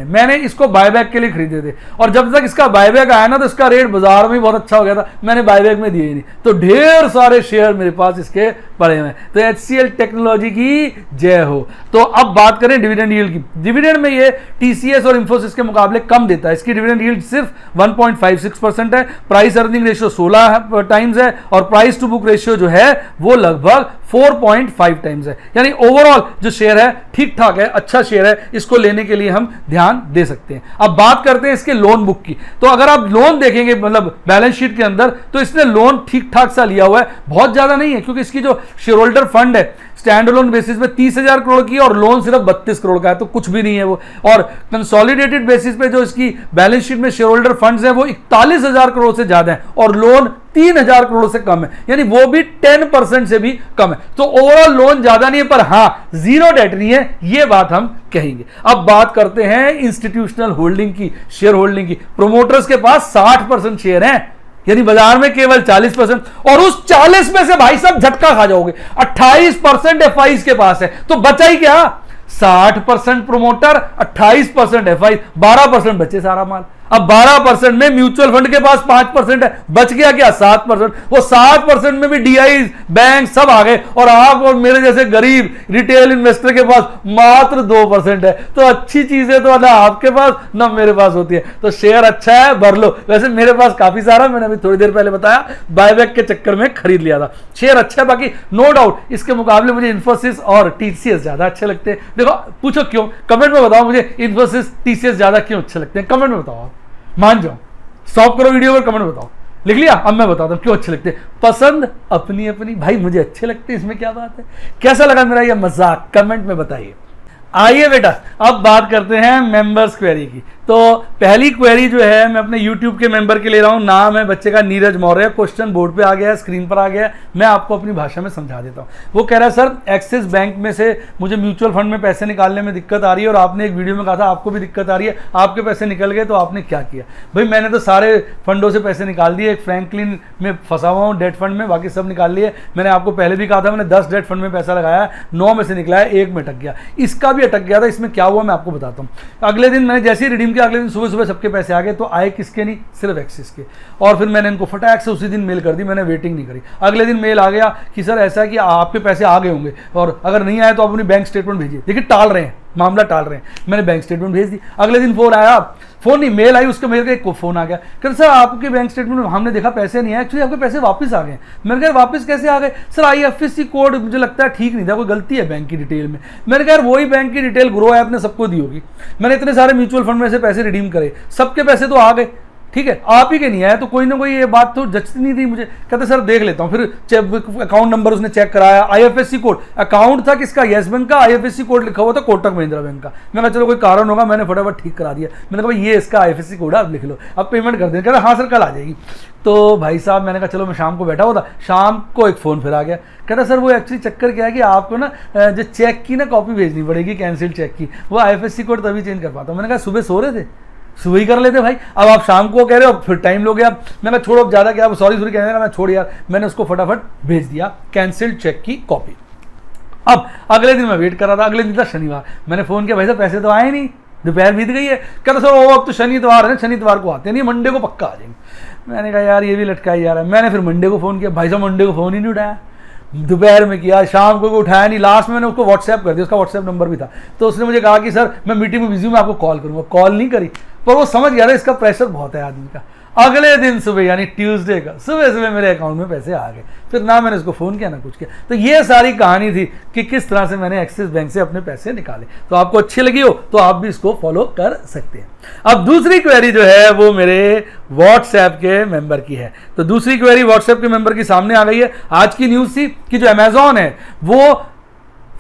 मैंने इसको बायबैक के लिए खरीदे थे, और जब तक इसका बायबैक आया ना तो इसका रेट बाजार में बहुत अच्छा हो गया था, मैंने बायबैक में दिए ही नहीं, तो ढेर सारे शेयर मेरे पास इसके पड़े हुए हैं। तो HCL टेक्नोलॉजी की जय हो। तो अब बात करें डिविडेंड यील्ड की। डिविडेंड में ये TCS और इंफोसिस के मुकाबले कम देता है। इसकी डिविडेंड यील्ड सिर्फ 1.56% है। प्राइस अर्निंग रेशियो 16 टाइम्स है, और प्राइस टू बुक रेशियो जो है वो लगभग 4.5 टाइम्स है। यानी ओवरऑल जो शेयर है ठीक ठाक है, अच्छा शेयर है, इसको लेने के लिए हम ध्यान दे सकते हैं। अब बात करते हैं इसके लोन बुक की। तो अगर आप लोन देखेंगे मतलब बैलेंस शीट के अंदर, तो इसने लोन ठीक ठाक सा लिया हुआ है, बहुत ज्यादा नहीं है, क्योंकि इसकी जो शेयर होल्डर फंड है स्टैंड अलोन बेसिस पे 30,000 करोड़ की और लोन सिर्फ 32 करोड़ का है, तो कुछ भी नहीं है वो। और कंसोलिडेटेड बेसिस पे जो इसकी बैलेंस शीट में शेयर होल्डर फंड्स है वो 41,000 करोड़ से ज्यादा है, और लोन 3,000 करोड़ से कम है, यानी वो भी 10% से भी कम है। तो ओवरऑल लोन ज्यादा नहीं है, पर हां जीरो डेट नहीं है, ये बात हम कहेंगे। अब बात करते हैं इंस्टीट्यूशनल होल्डिंग की, शेयर होल्डिंग की। प्रोमोटर्स के पास 60% शेयर हैं, यानी बाजार में केवल 40%, और उस 40 में से भाई साहब झटका खा जाओगे। 28% एफआई के पास है, तो बचा ही क्या? 60% प्रोमोटर, 28% एफआई, 12% बचे सारा माल। अब 12% में म्यूचुअल फंड के पास 5% है, बच गया क्या? 7%। वो 7% में भी डीआई, बैंक सब आ गए, और आप और मेरे जैसे गरीब रिटेल इन्वेस्टर के पास मात्र 2% है। तो अच्छी चीजें तो ना आपके पास ना मेरे पास होती है। तो शेयर अच्छा है, भर लो। वैसे मेरे पास काफी सारा, मैंने अभी थोड़ी देर पहले बताया, बायबैक के चक्कर में खरीद लिया था। शेयर अच्छा है, बाकी नो डाउट इसके मुकाबले मुझे इन्फोसिस और टीसीएस ज्यादा अच्छे लगते हैं। देखो, पूछो क्यों, कमेंट में बताओ मुझे इन्फोसिस टीसीएस ज्यादा क्यों अच्छे लगते हैं, कमेंट में बताओ। मान जाओ, स्टॉप करो वीडियो पर, कमेंट बताओ। लिख लिया? अब मैं बताता हूं क्यों अच्छे लगते हैं। पसंद अपनी अपनी, भाई मुझे अच्छे लगते हैं, इसमें क्या बात है। कैसा लगा मेरा ये मजाक, कमेंट में बताइए। आइए बेटा, अब बात करते हैं मेंबर्स क्वेरी की। तो पहली क्वेरी जो है मैं अपने YouTube के मेंबर के ले रहा हूं। नाम है बच्चे का नीरज मौर्य। क्वेश्चन बोर्ड पे आ गया है, स्क्रीन पर आ गया है, मैं आपको अपनी भाषा में समझा देता हूं। वो कह रहा है, सर एक्सिस बैंक में से मुझे म्यूचुअल फंड में पैसे निकालने में दिक्कत आ रही है, और आपने एक वीडियो में कहा था आपको भी दिक्कत आ रही है, आपके पैसे निकल गए, तो आपने क्या किया? भाई मैंने तो सारे फंडों से पैसे निकाल दिए। एक फ्रैंकलिन में फंसा हुआ हूँ डेट फंड में, बाकी सब निकाल लिए। मैंने आपको पहले भी कहा था, मैंने 10 डेट फंड में पैसा लगाया, 9 में से निकला है, 1 में अटक गया। इसका भी अटक गया था। इसमें क्या हुआ मैं आपको बताता हूँ। अगले दिन मैंने जैसे ही रिडीम किया, अगले दिन सुबह सुबह सबके पैसे आ गए। तो आए किसके? नहीं, सिर्फ एक्सिस के। और फिर मैंने इनको फटाक से उसी दिन मेल कर दी, मैंने वेटिंग नहीं करी। अगले दिन मेल आ गया कि सर ऐसा है कि आपके पैसे आ गए होंगे, और अगर नहीं आए तो आप अपनी बैंक स्टेटमेंट भेजिए। देखिए टाल रहे हैं, मामला टाल रहे हैं। मैंने बैंक स्टेटमेंट भेज दी। अगले दिन फोन आया, फोन नहीं मेल आई, उसके मेल का एक फोन आ गया, कहते सर आपके बैंक स्टेटमेंट में हमने देखा पैसे नहीं आए, एक्चुअली आपके पैसे वापस आ गए। मैंने कहा वापस कैसे आ गए? सर आईएफएससी कोड मुझे लगता है ठीक नहीं था, कोई गलती है बैंक की डिटेल में। मैंने कहा वही बैंक की डिटेल ग्रो ऐप ने सबको दी होगी। मैंने इतने सारे म्यूचुअल फंड में से पैसे रिडीम करे, सबके पैसे तो आ गए, ठीक है, आप ही के नहीं आया। तो कोई ना कोई ये बात तो जचती नहीं थी मुझे। कहते सर देख लेता हूँ। फिर अकाउंट नंबर उसने चेक कराया, आईएफएससी कोड, अकाउंट था किसका? यस बैंक का। आईएफएससी कोड लिखा हुआ था कोटक महिंद्रा बैंक का। मैंने कहा चलो कोई कारण होगा, मैंने फटाफट ठीक करा दिया। मैंने कहा भाई ये इसका आईएफएससी कोड है, आप लिख लो, अब पेमेंट कर दें। कहते हाँ सर कल आ जाएगी। तो भाई साहब मैंने कहा चलो, मैं शाम को बैठा हुआ था, शाम को एक फ़ोन फिर आ गया। कहता सर वो एक्चुअली चक्कर क्या है कि आपको ना जो चेक की ना कॉपी भेजनी पड़ेगी, कैंसिल चेक की, वो आईएफएससी कोड तभी चेंज कर पाता हूँ। मैंने कहा सुबह सो रहे थे, सुबह ही कर लेते भाई, अब आप शाम को कह रहे हो, फिर टाइम लोगे आप। मैंने कहा छोड़ो, अब ज़्यादा क्या, सॉरी कहने का, मैं छोड़ यार। मैंने उसको फटाफट भेज दिया कैंसिल्ड चेक की कॉपी। अब अगले दिन मैं वेट कर रहा था, अगले दिन था शनिवार। मैंने फ़ोन किया, भाई साहब पैसे तो आए नहीं, दोपहर बीत गई है। कहता सर वो अब तो शनिवार है, शनिवार को आते नहीं, मंडे को पक्का आ जाएंगे। मैंने कहा यार ये भी लटका ही जा रहा है। मैंने फिर मंडे को फ़ोन किया, भाई साहब मंडे को फ़ोन ही नहीं उठाया। दोपहर में किया, शाम को उठाया नहीं। लास्ट में मैंने उसको व्हाट्सएप कर दिया, उसका व्हाट्सएप नंबर भी था। तो उसने मुझे कहा कि सर मैं मीटिंग में बिजी हूँ, मैं आपको कॉल करूँगा। कॉल नहीं करी, पर वो समझ गया था इसका प्रेशर बहुत है आदमी का। अगले दिन सुबह यानी ट्यूसडे का सुबह सुबह मेरे अकाउंट में पैसे आ गए। फिर ना मैंने उसको फ़ोन किया ना कुछ किया। तो ये सारी कहानी थी कि किस तरह से मैंने एक्सिस बैंक से अपने पैसे निकाले। तो आपको अच्छी लगी हो तो आप भी इसको फॉलो कर सकते हैं। अब दूसरी क्वेरी जो है वो मेरे व्हाट्सएप के मेंबर की है। तो दूसरी क्वेरी व्हाट्सएप के मेंबर की सामने आ गई है। आज की न्यूज़ थी कि जो अमेजॉन है वो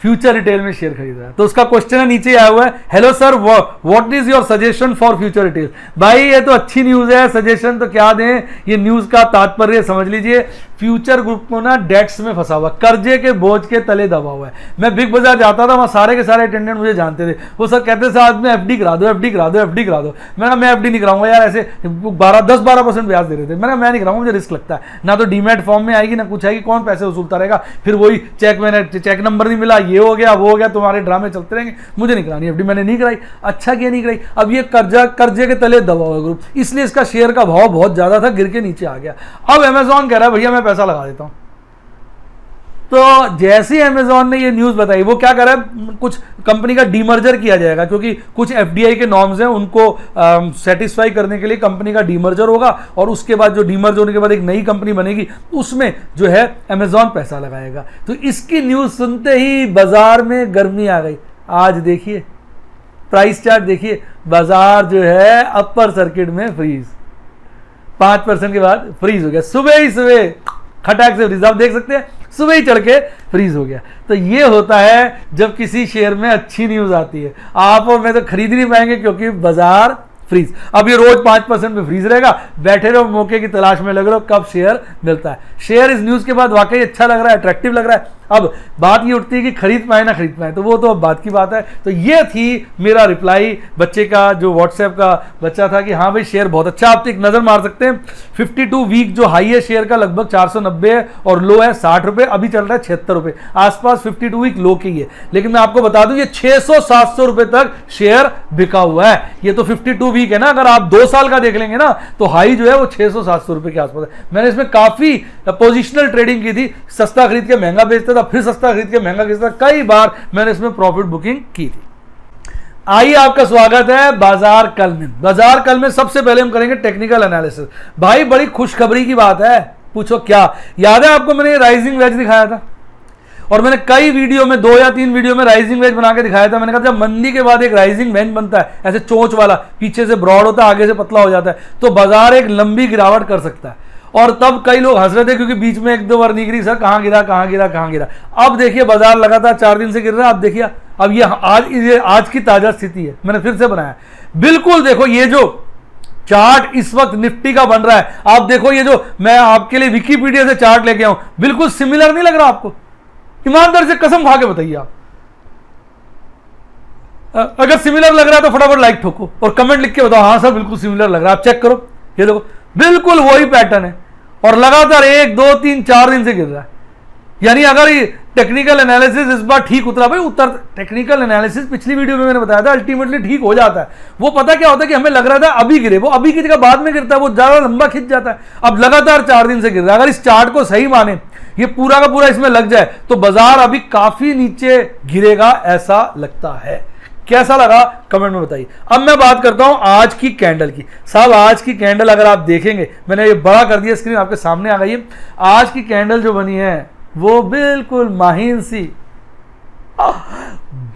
फ्यूचर रिटेल में शेयर खरीद रहा है। तो उसका क्वेश्चन है नीचे आया हुआ है, hello sir what is your suggestion for future retail. भाई ये तो अच्छी न्यूज़ है, सजेशन तो क्या दें, ये न्यूज़ का तात्पर्य समझ लीजिए। फ्यूचर ग्रुप को ना डेट्स में फंसा हुआ, कर्जे के बोझ के तले दबा हुआ है। मैं बिग बाजार जाता था, वहाँ सारे के सारे अटेंडेंट मुझे जानते थे। वो सर कहते थे आज में एफडी करा दो, एफडी करा दो, एफडी करा दो। मैं एफडी नहीं कराऊंगा यार, ऐसे 10-12% ब्याज दे रहे थे। मैं नहीं कराऊंगा, मुझे रिस्क लगता है। ना तो डीमैट फॉर्म में आएगी ना कुछ आएगी, कौन पैसे वसूलता रहेगा। फिर वही चेक, मैंने चेक नंबर नहीं मिला, ये हो गया वो हो गया, तुम्हारे ड्रामे चलते रहेंगे। मुझे नहीं करानी एफडी, मैंने नहीं कराई। अच्छा किया नहीं कराई। अब ये कर्जे के तले दबा हुआ ग्रुप, इसलिए इसका शेयर का भाव बहुत ज्यादा था, गिर के नीचे आ गया। अब अमेजॉन कह रहा है भैया मैं पैसा लगा देता हूं। तो जैसे ही अमेजॉन ने ये न्यूज़ बताई, वो क्या कर रहा है, कुछ कंपनी का डीमर्जर किया जाएगा, क्योंकि कुछ एफडीआई के नॉर्म्स हैं, उनको सेटिस्फाई करने के लिए कंपनी का डीमर्जर होगा। और उसके बाद जो डीमर्ज होने के बाद एक नई कंपनी बनेगी, उसमें जो है अमेजॉन पैसा लगाएगा। तो इसकी न्यूज़ सुनते ही बाजार में गर्मी आ गई। आज देखिए प्राइस चार्ट, देखिए बाजार जो है अपर सर्किट में फ्रीज, 5% के बाद फ्रीज हो गया। सुबह ही सुबह खटाक से फ्रीज, आप देख सकते हैं सुबह ही चढ़ के फ्रीज हो गया। तो ये होता है जब किसी शेयर में अच्छी न्यूज़ आती है। आप और मैं तो खरीद नहीं पाएंगे क्योंकि बाजार फ्रीज। अब ये रोज 5% में फ्रीज रहेगा, बैठे रहो मौके की तलाश में लग रहे हो कब शेयर मिलता है। शेयर इस न्यूज़ के बाद वाकई अच्छा लग रहा है, अट्रैक्टिव लग रहा है। अब बात ये उठती है कि खरीद पाए ना खरीद पाए, तो वो तो अब बात की बात है। तो ये थी मेरा रिप्लाई बच्चे का, जो व्हाट्सएप का बच्चा था कि हाँ भाई शेयर बहुत अच्छा। आप एक नजर मार सकते हैं 52 वीक जो हाई है शेयर का लगभग 490 है और लो है 60 रुपए, अभी चल रहा है 76 रुपए आसपास, 52 वीक लो की है। लेकिन मैं आपको बता दूं ये 600-700 रुपए तक शेयर बिका हुआ है। ये तो 52 वीक है ना, अगर आप 2 साल का देख लेंगे ना तो हाई जो है वो 600-700 रुपए के आसपास है। मैंने इसमें काफी पोजिशनल ट्रेडिंग की थी, सस्ता खरीद के महंगा बेचता था, फिर सस्ता खरीद के महंगा बेचता था, कई बार मैंने इसमें प्रॉफिट बुकिंग की थी। आइए आपका स्वागत है बाजार कल में। बाजार कल में सबसे पहले हम करेंगे टेक्निकल एनालिसिस। भाई बड़ी खुशखबरी की बात है, पूछो क्या। याद है आपको मैंने राइजिंग वेज दिखाया था और मैंने कई वीडियो में 2 या 3 वीडियो में राइजिंग वेज बना के दिखाया था। मैंने कहा जब मंदी के बाद एक राइजिंग वेज बनता है ऐसे चोंच वाला, पीछे से ब्रॉड होता है आगे से पतला हो जाता है, तो बाजार एक लंबी गिरावट कर सकता है। और तब कई लोग हंस रहे थे क्योंकि बीच में 1-2 बार नहीं गिरी, सर कहां गिरा कहां गिरा कहां गिरा। अब देखिए बाजार लगातार 4 दिन से गिर रहा है। अब देखिए अब ये आज की ताजा स्थिति है, मैंने फिर से बनाया। बिल्कुल देखो ये जो चार्ट इस वक्त निफ्टी का बन रहा है, आप देखो ये जो मैं आपके लिए विकिपीडिया से चार्ट लेके आऊं, बिल्कुल सिमिलर नहीं लग रहा आपको? ईमानदारी से कसम खा के बताइए आप। अगर सिमिलर लग रहा है तो फटाफट लाइक ठोको और कमेंट लिख के बताओ हाँ सर बिल्कुल सिमिलर लग रहा है। आप चेक करो, ये देखो बिल्कुल वही पैटर्न है और लगातार 1, 2, 3, 4 दिन से गिर रहा है। यानी अगर ये टेक्निकल एनालिसिस इस बार ठीक उतरा, भाई टेक्निकल एनालिसिस पिछली वीडियो में मैंने बताया था अल्टीमेटली ठीक हो जाता है। वो पता क्या होता है कि हमें लग रहा था अभी गिरे, वो अभी की जगह बाद में गिरता है, वो ज्यादा लंबा खिंच जाता है। अब लगातार 4 दिन से गिर रहा है। अगर इस चार्ट को सही माने, ये पूरा का पूरा इसमें लग जाए तो बाजार अभी काफी नीचे गिरेगा ऐसा लगता है। कैसा लगा कमेंट में बताइए। अब मैं बात करता हूं आज की कैंडल की। साहब आज की कैंडल अगर आप देखेंगे, मैंने ये बड़ा कर दिया, स्क्रीन आपके सामने आ गई है। आज की कैंडल जो बनी है वो बिल्कुल माहीन सी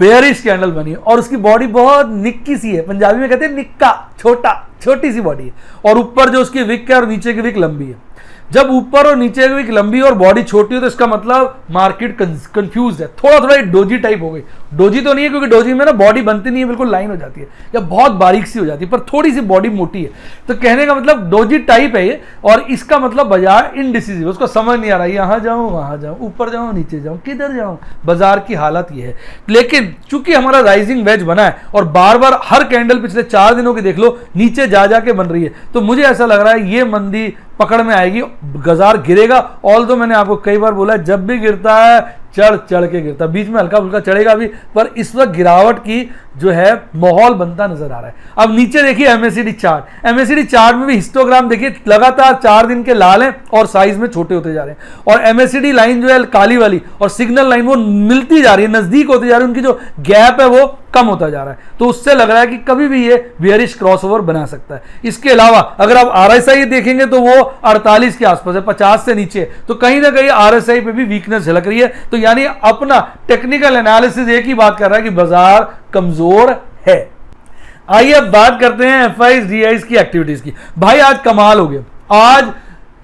बेयरिश कैंडल बनी है और उसकी बॉडी बहुत निक्की सी है, पंजाबी में कहते हैं निक्का, छोटी सी बॉडी है। और ऊपर जो उसकी विक है और नीचे की विक लंबी है। जब ऊपर और नीचे की विक लंबी और बॉडी छोटी हो तो इसका मतलब मार्केट कंफ्यूज है, थोड़ा डोजी टाइप हो गई। डोजी तो नहीं है क्योंकि डोजी में ना बॉडी बनती नहीं है, बिल्कुल लाइन हो जाती है या बहुत बारीक सी हो जाती है, पर थोड़ी सी बॉडी मोटी है। तो कहने का मतलब डोजी टाइप है ये, और इसका मतलब बाजार इनडिसिसिव, उसको समझ नहीं आ रहा है यहाँ जाऊँ वहाँ जाऊँ, ऊपर जाऊँ नीचे जाऊँ, किधर जाऊँ। बाजार की हालत ये है। लेकिन चूंकि हमारा राइजिंग वेज बना है और बार बार हर कैंडल पिछले 4 दिनों की देख लो नीचे जा जाके बन रही है, तो मुझे ऐसा लग रहा है ये मंदी पकड़ में आएगी, बाजार गिरेगा। ऑल्दो मैंने आपको कई बार बोला है जब भी गिरता है चढ़ के गिरता, बीच में हल्का फुल्का चढ़ेगा भी, पर इस वक्त गिरावट की जो है माहौल बनता नजर आ रहा है। अब नीचे देखिए एमएससीडी चार्ट, एमएससीडी चार्ट में भी हिस्टोग्राम देखिए लगातार 4 दिन के लाल हैं और साइज में छोटे होते जा रहे हैं। और एमएससीडी लाइन जो है काली वाली और सिग्नल लाइन वो मिलती जा रही है, नजदीक होती जा रही है, उनकी जो गैप है वो कम होता जा रहा है। तो उससे लग रहा है कि कभी भी ये बेयरिश क्रॉसओवर बना सकता है। इसके अलावा अगर आप आरएसआई देखेंगे तो वो 48 के आसपास है, 50 से नीचे, तो कहीं ना कहीं आरएसआई पे भी वीकनेस झलक रही है। तो यानी अपना टेक्निकल एनालिसिस एक ही बात कर रहा है कि बाजार कमजोर है। आइए अब बात करते हैं एफआईज डीआईज की एक्टिविटीज की। भाई आज कमाल हो गया, आज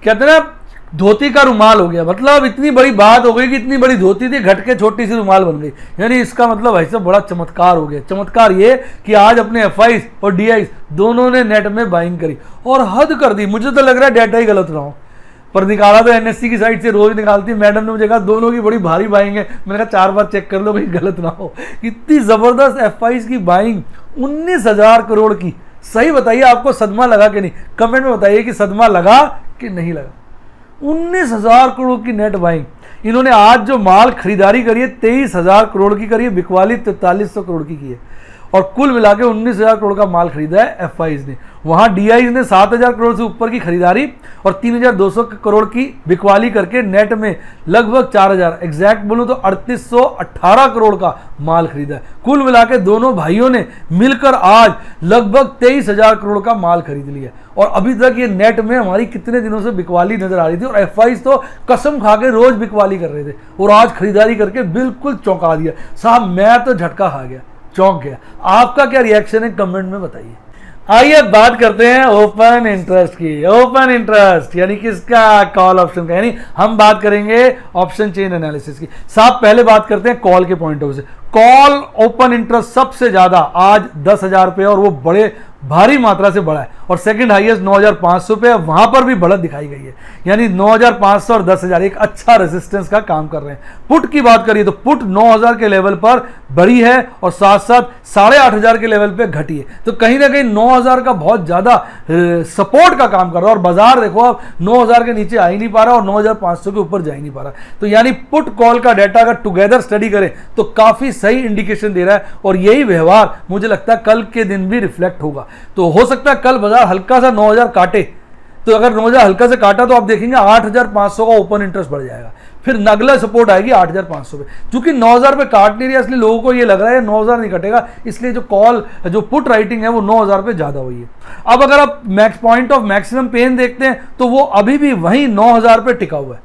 कहते हैं ना धोती का रुमाल हो गया। मतलब इतनी बड़ी बात हो गई कि इतनी बड़ी धोती थी घट के छोटी सी रुमाल बन गई। यानी इसका मतलब भाई साहब बड़ा चमत्कार हो गया। चमत्कार ये कि आज अपने एफआईज और डीआईज दोनों ने नेट में बाइंग करी और हद कर दी। मुझे तो लग रहा है डेटा ही गलत रहा हूं, पर निकाला तो एनएससी की साइड से रोज निकालती मैडम ने मुझे कहा दोनों की बड़ी भारी बाइंग है। मैंने कहा 4 बार चेक कर लो कहीं गलत ना हो। इतनी जबरदस्त एफआईज की बाइंग 19,000 करोड़ की। सही बताइए आपको सदमा लगा कि नहीं, कमेंट में बताइए कि सदमा लगा कि नहीं लगा। 19,000 करोड़ की नेट बाइंग। इन्होंने आज जो माल खरीदारी करी है 23,000 करोड़ की करी है, बिकवाली 4300 करोड़ की है और कुल मिला के 19,000 करोड़ का माल खरीदा है एफआईज ने। वहां डीआईज ने 7,000 करोड़ से ऊपर की खरीदारी और 3,200 करोड़ की बिकवाली करके नेट में लगभग 4,000, एग्जैक्ट बोलूं तो 3,818 करोड़ का माल खरीदा है। कुल मिला के दोनों भाइयों ने मिलकर आज लगभग 23,000 करोड़ का माल खरीद लिया। और अभी तक ये नेट में हमारी कितने दिनों से बिकवाली नजर आ रही थी और एफआईज तो कसम खा के रोज बिकवाली कर रहे थे और आज खरीदारी करके बिल्कुल चौंका दिया। साहब मैं तो झटका खा गया, चौंक गया। आपका क्या रिएक्शन है कमेंट में बताइए। आइए बात करते हैं ओपन इंटरेस्ट की। ओपन इंटरेस्ट यानी किसका, कॉल ऑप्शन का। यानी हम बात करेंगे ऑप्शन चेन एनालिसिस की। साहब पहले बात करते हैं कॉल के पॉइंट ऑफ व्यू से। कॉल ओपन इंटरेस्ट सबसे ज्यादा आज 10,000 रुपये और वो बड़े भारी मात्रा से बढ़ा है। और सेकंड हाईएस्ट 9,500 पे, वहां पर भी बढ़त दिखाई गई है, यानी 9,500 और 10,000 एक अच्छा रेजिस्टेंस का काम कर रहे हैं। पुट की बात करिए तो पुट 9,000 के लेवल पर बढ़ी है और साथ साथ 8,500 के लेवल पे घटी है, तो कहीं ना कहीं 9,000 का बहुत ज्यादा सपोर्ट का काम कर रहा है। और बाजार देखो अब 9,000 के नीचे आ ही नहीं पा रहा और 9,500 के ऊपर जा ही नहीं पा रहा, तो यानी पुट कॉल का डेटा अगर टुगेदर स्टडी करें तो काफी सही इंडिकेशन दे रहा है, और यही व्यवहार मुझे लगता है कल के दिन भी रिफ्लेक्ट होगा। तो हो सकता है कल बाजार हल्का सा 9,000 काटे, तो अगर 9,000 हल्का से काटा तो आप देखेंगे 8,500 का ओपन इंटरेस्ट बढ़ जाएगा, फिर अगला सपोर्ट आएगी 8,500 पे। क्योंकि 9,000 पे काट नहीं रहा, इसलिए लोगों को ये लग रहा है 9,000 नहीं कटेगा, इसलिए जो पुट राइटिंग है वो 9,000 पे ज्यादा हुई है। अब अगर आप पॉइंट ऑफ मैक्सिमम पेन देखते हैं तो वो अभी भी वही 9,000 पे टिका हुआ है,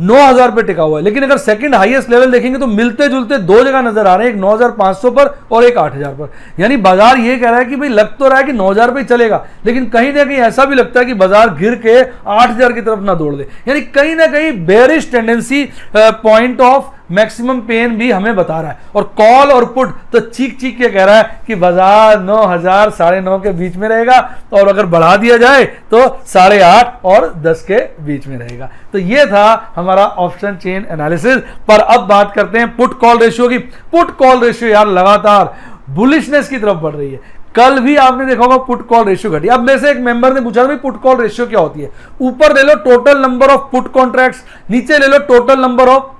9,000 पे टिका हुआ है। लेकिन अगर सेकंड हाईएस्ट लेवल देखेंगे तो मिलते जुलते दो जगह नजर आ रहे हैं, एक 9,500 पर और एक 8,000 पर। यानी बाजार ये कह रहा है कि भाई लग तो रहा है कि 9,000 पे चलेगा, लेकिन कहीं ना कहीं ऐसा भी लगता है कि बाजार गिर के 8,000 की तरफ ना दौड़ दे, यानी कहीं ना कहीं bearish tendency point of maximum pain भी हमें बता रहा है। और कॉल और पुट तो चीख चीख के कह रहा है कि बाजार 9,000 9,500 के बीच में रहेगा, और अगर बढ़ा दिया जाए तो 8,500 और 10 के बीच में रहेगा। तो ये था हमारा ऑप्शन चेन एनालिसिस। पर अब बात करते हैं पुट कॉल रेशियो की। पुट कॉल रेशियो यार लगातार बुलिशनेस की तरफ बढ़ रही है। कल भी आपने देखा होगा पुट कॉल रेशियो घटी। अब में से एक मेंबर ने पूछा भाई पुट कॉल रेशियो क्या होती है। ऊपर ले लो total number of put contracts, नीचे ले लो total number of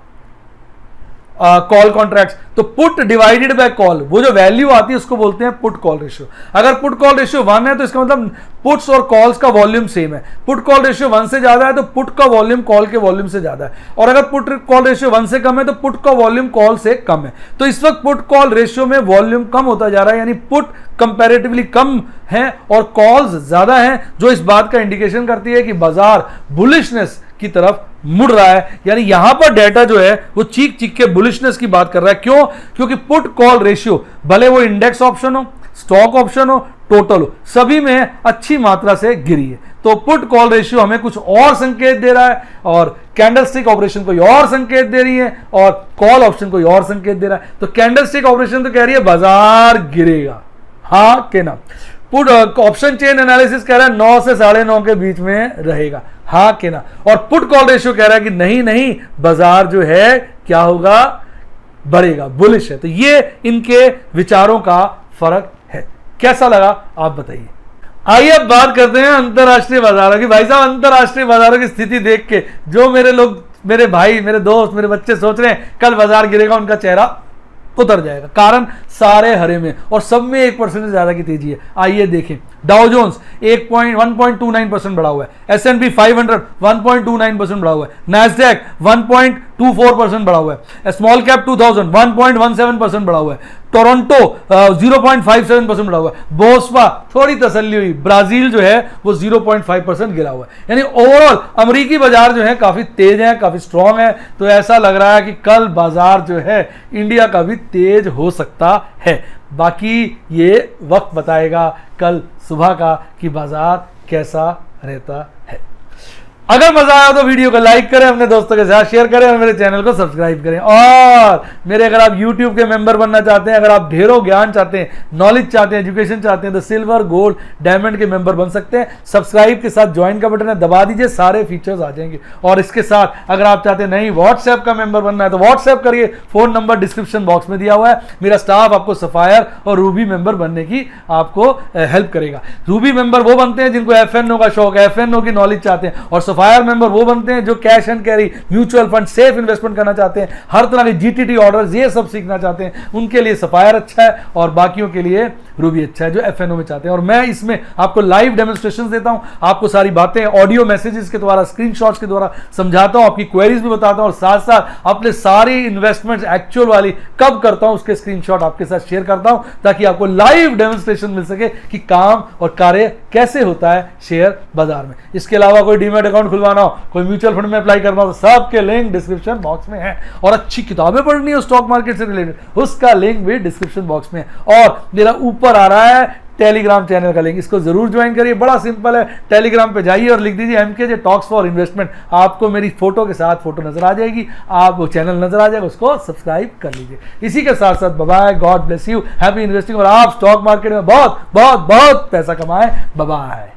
call contracts. तो पुट डिवाइडेड बाय कॉल, वो जो वैल्यू आती है उसको बोलते हैं पुट कॉल रेशियो। अगर पुट कॉल रेशियो 1 है तो इसका मतलब पुट्स और कॉल्स का वॉल्यूम सेम है। पुट कॉल रेशियो 1 से ज्यादा है तो पुट का वॉल्यूम कॉल के वॉल्यूम से ज्यादा है, और अगर पुट कॉल रेशियो 1 से कम है तो पुट का वॉल्यूम कॉल से कम है। तो इस वक्त पुट कॉल रेशियो में वॉल्यूम कम होता जा रहा है, यानी पुट कंपैरेटिवली कम है और कॉल्स ज्यादा हैं, जो इस बात का इंडिकेशन करती है कि बाजार बुलिशनेस की तरफ मुड़ रहा है। यानी यहां पर डेटा जो है वो चीख चीख के बुलिशनेस की बात कर रहा है। क्यों? क्योंकि पुट कॉल रेशियो भले वो इंडेक्स ऑप्शन हो, स्टॉक ऑप्शन हो, टोटल हो, सभी में अच्छी मात्रा से गिरी है। तो पुट कॉल रेशियो हमें कुछ और संकेत दे रहा है, और कैंडलस्टिक ऑपरेशन कोई और संकेत दे रही है, और कॉल ऑप्शन कोई और संकेत दे रहा है। तो कैंडलस्टिक ऑपरेशन तो कह रही है बाजार गिरेगा, हाँ के ना। पुट ऑप्शन चेन एनालिसिस कह रहा है 9 से 9:30 के बीच में रहेगा, हाँ के ना। और पुट कॉल रेशियो कह रहा है कि नहीं नहीं, बाजार जो है क्या होगा, बढ़ेगा, बुलिश है। तो ये इनके विचारों का फर्क है। कैसा लगा आप बताइए। आइए अब बात करते हैं अंतरराष्ट्रीय बाजारों की। भाई साहब, अंतरराष्ट्रीय बाजारों की स्थिति देख के जो मेरे भाई, मेरे दोस्त, मेरे बच्चे सोच रहे हैं कल बाजार गिरेगा, उनका चेहरा उतर जाएगा। कारण सारे हरे में और सब में 1% से ज्यादा की तेजी है। आइए देखें, डाउ जोन्स 1.29% बढ़ा हुआ है, S&P 500 1.29% बढ़ा हुआ है, नैस्डैक 1.24% बढ़ा हुआ है, स्मॉल कैप 2000 1.17% बढ़ा हुआ है, टोरंटो 0.57% बढ़ा हुआ है, बोस्पा थोड़ी तसल्ली हुई, ब्राजील जो है वो 0.5% गिरा हुआ है। यानी ओवरऑल अमेरिकी बाजार जो है काफी तेज है, काफी स्ट्रांग है। तो ऐसा लग रहा है कि कल बाजार जो है इंडिया का भी तेज हो सकता है। बाकी ये वक्त बताएगा कल सुबह का कि बाजार कैसा रहता है। अगर मजा आया तो वीडियो को लाइक करें, अपने दोस्तों के साथ शेयर करें और मेरे चैनल को सब्सक्राइब करें। और मेरे अगर आप YouTube के मेंबर बनना चाहते हैं, अगर आप ढेरों ज्ञान चाहते हैं, नॉलेज चाहते हैं, एजुकेशन चाहते हैं, तो सिल्वर, गोल्ड, डायमंड के मेंबर बन सकते हैं। सब्सक्राइब के साथ ज्वाइन का बटन है, दबा दीजिए, सारे फीचर्स आ जाएंगे। और इसके साथ अगर आप चाहते हैं नहीं व्हाट्सएप का मेंबर बनना है तो व्हाट्सएप करिए, फोन नंबर डिस्क्रिप्शन बॉक्स में दिया हुआ है। मेरा स्टाफ आपको सफायर और रूबी मेंबर बनने की आपको हेल्प करेगा। रूबी मेंबर वो बनते हैं जिनको FNO का शौक है, FNO की नॉलेज चाहते हैं, और सफायर मेंबर वो बनते हैं जो cash and carry, mutual fund, safe investment करना चाहते हैं, हर तरह के GTT ऑर्डर्स ये सब सीखना चाहते हैं। उनके लिए सफायर अच्छा है और बाकियों के लिए रूबी अच्छा है जो FNO में चाहते हैं। और मैं इसमें आपको लाइव डेमोन्स्ट्रेशन देता हूं, आपको सारी बातें ऑडियो मैसेजेस के द्वारा, स्क्रीनशॉट्स के द्वारा समझाता हूं, आपकी क्वेरीज भी बताता हूं, और साथ साथ अपने सारी इन्वेस्टमेंट्स एक्चुअल वाली कब करता हूं उसके स्क्रीनशॉट आपके साथ शेयर करता हूं, ताकि आपको लाइव डेमोन्स्ट्रेशन मिल सके कि काम और कार्य कैसे होता है शेयर बाजार में। इसके अलावा कोई डीमैट अकाउंट खुलवाना हो, कोई म्यूचुअल फंड में अप्लाई करना हो, तो सबके लिंक डिस्क्रिप्शन बॉक्स में है। और अच्छी किताबें पढ़नी हो स्टॉक मार्केट से रिलेटेड, उसका लिंक भी डिस्क्रिप्शन बॉक्स में है। और मेरा ऊपर आ रहा है टेलीग्राम चैनल का लिंक, इसको जरूर ज्वाइन करिए, बड़ा सिंपल है। टेलीग्राम पे जाइए और लिख दीजिए MKJ टॉक्स फॉर इन्वेस्टमेंट, आपको मेरी फोटो के साथ फोटो नजर आ जाएगी, आप वो चैनल नजर आ जाएगा, उसको सब्सक्राइब कर लीजिए। इसी के साथ साथ bye, God bless you, happy investing, और आप स्टॉक मार्केट में बहुत बहुत बहुत पैसा कमाएं। बाय।